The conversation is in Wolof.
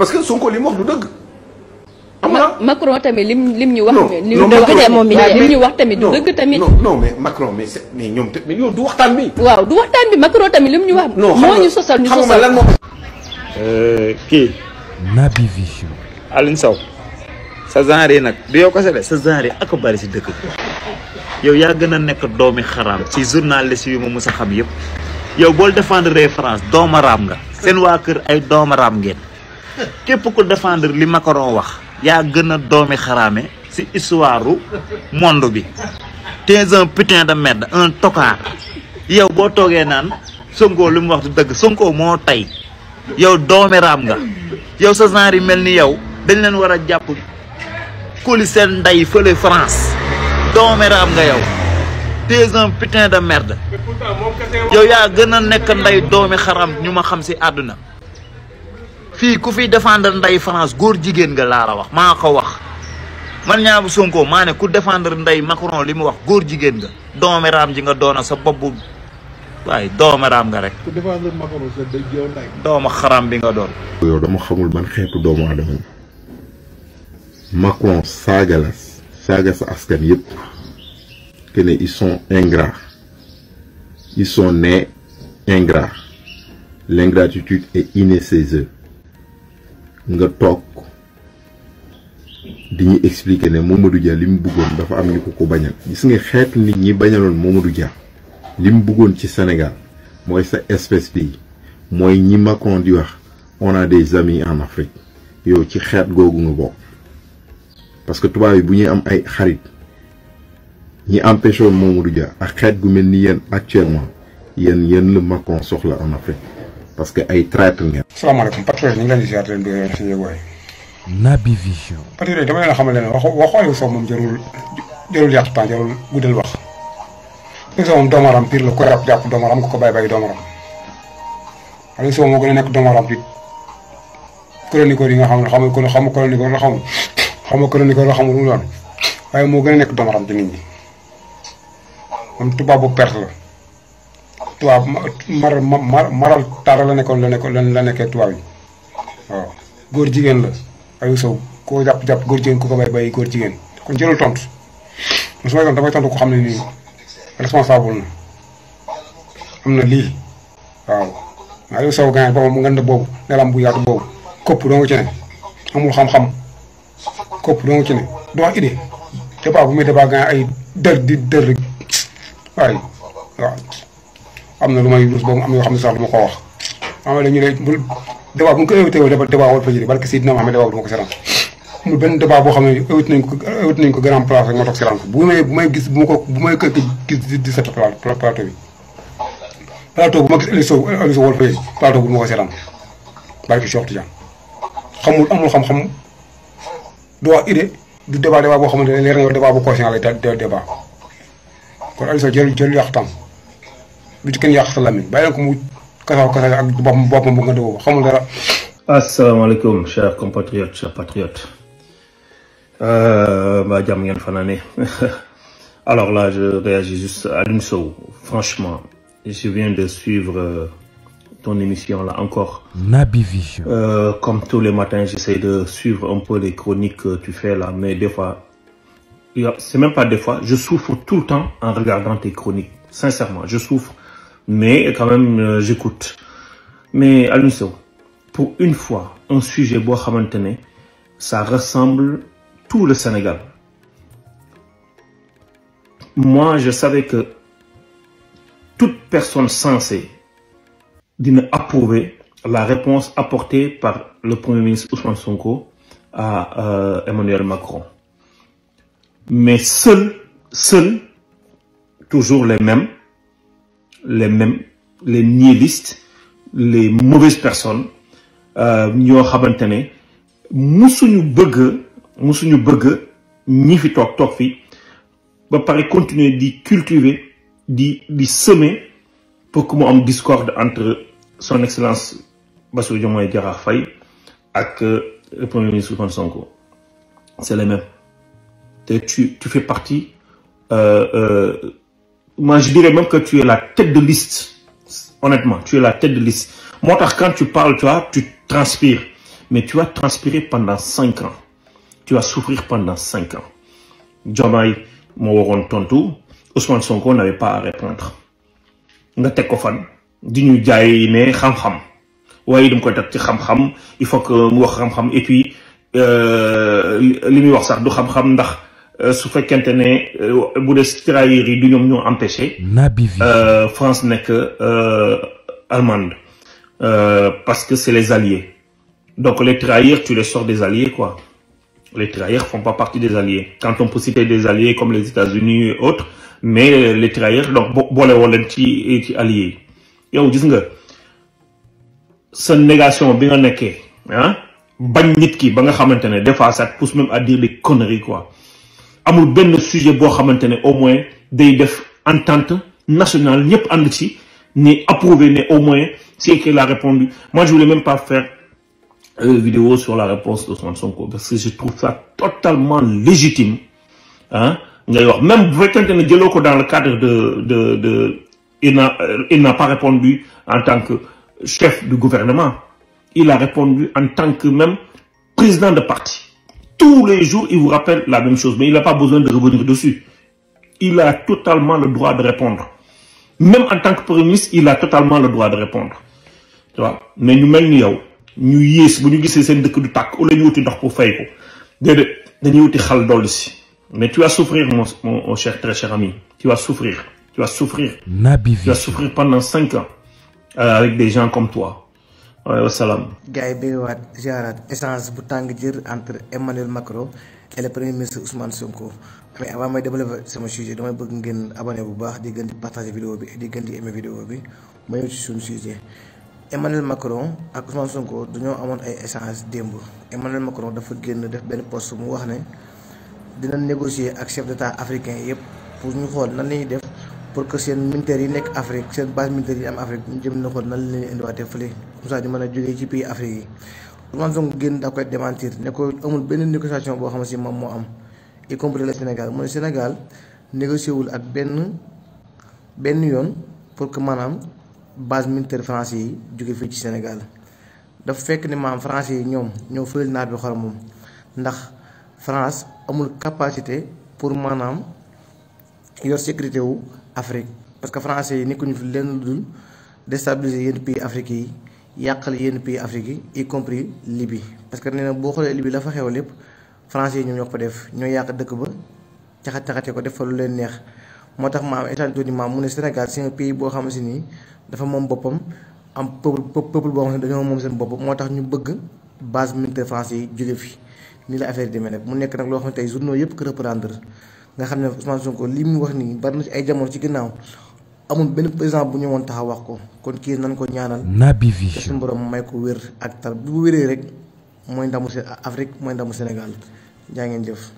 parce que Sonko li mu wax du dëgg. Macron tamit lim ñu wax. lim ñu wax tamit du dëgg tamit. non mais Macron mais ñoom mais yow du waxtaan bi. waaw du waxtaan bi Macron tamit lim ñu wax. moo ñu sosal ñu sosal xam nga lan moo. kii. Naby Vision. Alioune Sow sa genre yi nag du yow kese de sa genre yi ak bari si dëkk bi yow yaa gën a nekk doomi xaraam ci journaliste yu ma mës a xam yëpp yow bool défendre France doomaraam nga seen waa kër ay doomaraam ngeen képp ku défendre li Macron wax yaa gën a doomi xaraame ci histoire monde bi t'es un putain de merde un tocard yow boo toogee naan Sonko li mu wax du dëgg Sonko moo tey yow doomiraam nga yow sa genre yi mel ni yow dañ leen war a jàpp kuli seen ndey fële France doomiraam nga yow t'es un putain de merde yow yaa gën a nekk ndey doomi xaram ñu ma xam ci àdduna fii ku fiy défendre ndey France góor jigéen nga laa la wax maa ko wax man ñaabu Sonko maa ne ku défendre ndey Macron li mu wax góor jigéen nga doomiraam ji nga doona sa bopp waaye doomiraam nga rek ku défendre Macron sa day jow nday dooma xaram bi nga doon. yow dama xamul ban xeetu doomu aadama Macron saaga sa askan yëpp que ne ils sont ingrats ils sont nés ingrats l'ingratitude est innée chez eux nga toog di ñu expliquer ne Mamadou Dia li mu bëggoon dafa am ñu ko bañal gis nga xeetu nit ñi bañaloon Mamadou Dia li mu bëggoon ci Sénégal mooy sa espèce bi mooy ñi Macron di wax on a des amis en Afrique yow ci xeet googu nga bokk parce que tubaab yi bu ñuy am ay xarit ñi empêché woon Mamadou Dia ak xeet gu mel ni yéen actuellement yéen la Macron soxla en Afrique parce que ay traître ngeen. salaamaaleykum patriote ñu ngi leen di ziar leen di si yëg waay. Naby Vision. patriote dama leen a xamal leen wax Aliou Sow moom jarul yàq temps jarul guddal wax. Aliou Sow moom doomaram pire la ko jàpp doomaram ko bàyyi doomaram Aliou Sow moo gën a nekk doomaram ci chroniqueur yi nga xam ne xam chroniqueur la xamul lu mu doon waaye moo gën a nekk doomaram ci nit ñi moom tubaab bu perte la tubaab maral taara la nekkee tubaab yi waaw góor jigéen la Aliou Sow koo jàpp góor jigéen ku ko bàyyi góor jigéen kon jëlul tontu su may doon damay tontu ko xam ne nii responsable na am na lii waaw Aliou Sow gaañ boobu mu ngand boobu nelam bu yaatu boobu kopp doo nga ci ne amul xam-xam kopp doo nga ci ne du wax idée débat bu muy débat gaañ ay dër rek waaye waaw am na lu may rus boobu am na yoo xam ne sax du ma ko wax am na ñu ne bul débat bu ñu ko évité woo débat wal fa jëri barke si dina ma xam ne débat bu ma ko seetaan amul benn débat boo xam ne évité nañ ko grand place rek ma toog seetaan ko bu may gis bu may gis di sa plateau bi plateau bu ma gis Aliou Sow wal fa jëri plateau bu ma ko seetaan barke si waxtu jaan amul xam-xam du wax idée du débat boo xamante ne leer nga débat bu conscient lay débat kon Aliou Sow jël yàq tam du ci kenn yàq sa lamiñ bàyyi leen ko mu kasaw ak boppam bu nga dëgoo xamul dara. asalaamaaleykum chers compatriotes chers patriotes mbaa jàmm ngeen fanaane alors là je réagis juste à Aliou Sow franchement je viens de suivre ton émission là encore. Naby Vision. Comme tous les matins j'essaie de suivre un peu les chroniques que tu fais là mais des fois c'est même pas des fois je souffre tout le temps en regardant tes chroniques sincèrement je souffre mais quand même j'écoute mais Aliou Sow pour une fois un sujet boo xamante ne ça ressemble tout le Sénégal moi je savais que toute personne sensée dina approuver la réponse apportée par le Premier ministre Ousmane Sonko à Emmanuel Macron mais seuls toujours les mêmes les nihilistes les mauvaises personnes ñoo xamante ne musuñu bëgg ñi fi toog fi ba pare continuer di cultiver di semer pour que mu am discorde entre son excellence Bassirou Diomaye Diakhar Faye ak le Premier ministre Ousmane Sonko c'est les mêmes te tu fais partie moi je dirais même que tu es la tête de liste honnêtement tu es la tête de liste moo tax quand tu parles tu transpires mais tu vas transpirer pendant 5 ans. Tu vas souffrir pendant 5 ans. Diomaye moo waroon tontu, Ousmane Sonko n'avait pas à répondre. Nga teg ko fan di ñu jaay ne xam-xam waaye dama koy teg ci xam-xam, il faut que mu wax xam-xam, et puis li muy wax sax du xam-xam ndax su fekkente ne bu dee tirailleurs yi du ñoom ñoo empêché France nekk allemande parce que c'est les alliés. Donc les tirailleurs, tu les sors des alliés, quoi. Les tirailleurs font pas partie des alliés. Quand on peut citer des alliés comme les États-Unis et autres, mais les tirailleurs, donc boole woo leen ci alliés yi. Yow gis nga sa négation bi nga nekkee bañ nit ki ba nga xamante ne des fois ça te pousse même à dire des conneries, quoi. Amul benn sujet boo xamante ne au moins day def entente nationale ñëpp ànd ci ni approuvé ne au moins c'est qu'il a répondu. Moi je voulais même pas faire vidéo sur la réponse d'Ousmane Sonko parce que je trouve ça totalement légitime ngay wax même bu fekkente ne jëloo ko dans le cadre il n'a pas répondu en tant que chef du gouvernement, il a répondu en tant que même président de parti. Tous les jours il vous rappelle la même chose, mais il n'a pas besoin de revenir dessus. Il a totalement le droit de répondre. Même en tant que premier ministre, il a totalement le droit de répondre. Tu vois, mais ñu mel ni yow ñu yées bu ñu gisee seen dëkk du tàkk wala ñu wuti ndox pour fay ko déedéet dañuy wuti xal dolli si. Mais tu vas souffrir mon cher, très cher ami. Tu vas souffrir. Tu vas souffrir. Tu vas souffrir pendant 5 ans avec des gens comme toi. Wassalam. Gars yi bëgg waat ziarat échange bu tàng jër entre Emmanuel Macron et le premier ministre Ousmane Sonko. Mais avant may développer sama sujet damay bëgg ngeen abonné bu baax di gën di partager vidéo bi di gën di aimer vidéo bi ma ñëw ci suñu sujet. Emmanuel Macron ak Ousmane Sonko dañoo amoon ay échange démb. Emmanuel Macron dafa génn def benn post mu wax ne dina négocier ak chef d'état africain yépp pour ñu xool nan lañuy def pour que seen militaires yi nekk Afrique seen base militaire yi am Afrique ñu jëm na xool nan la leen indiwaatee fële comme ça ñu mën a jógee ci pays Afrique yi. Ousmane Sonko génn daa koy démentir ne ko amul benn négociation boo xam ne si moom moo am y compris le Sénégal mu ne Sénégal négocié wul ak benn yoon pour que maanaam base militaire français yi jóge fii ci Sénégal. dafa fekk ni maanaam français yi ñoom ñoo fële naat bi xorom moom ndax France amul capacité pour maanaam yor sécurité wu Afrique parce que français yi nekkuñu fi lenn lu dul déstabiliser yenn pays Afrique yi yàqal yenn pays Afrique yi y compris Libye. parce que nee na boo xoolee Libye la fa xew lépp français yi ñoom ñoo ko def ñoo yàq dëkk ba caxat-caxate ko def fa lu leen neex moo tax maam état maam mu ne Sénégal c'est un pays boo xam si nii dafa moom boppam am peuple boo xam ne dañoo moom seen bopp moo tax ñu bëgg base militaire français yi jóge fi. nii la affaire yi demee nag mu nekk nag loo xam ne tey journaux yëpp ko reprendre nga xam ne Ousmane Sonko li mu wax nii bari na ci ay jamono ci ginnaaw amul benn président bu ñëwoon taxaw wax ko kon kii nan ko ñaanal. Naby Vision suñu borom may ko wér ak tal bu wéree rek mooy ndamu Afrique mooy ndamu Sénégal jaa ngeen jëf.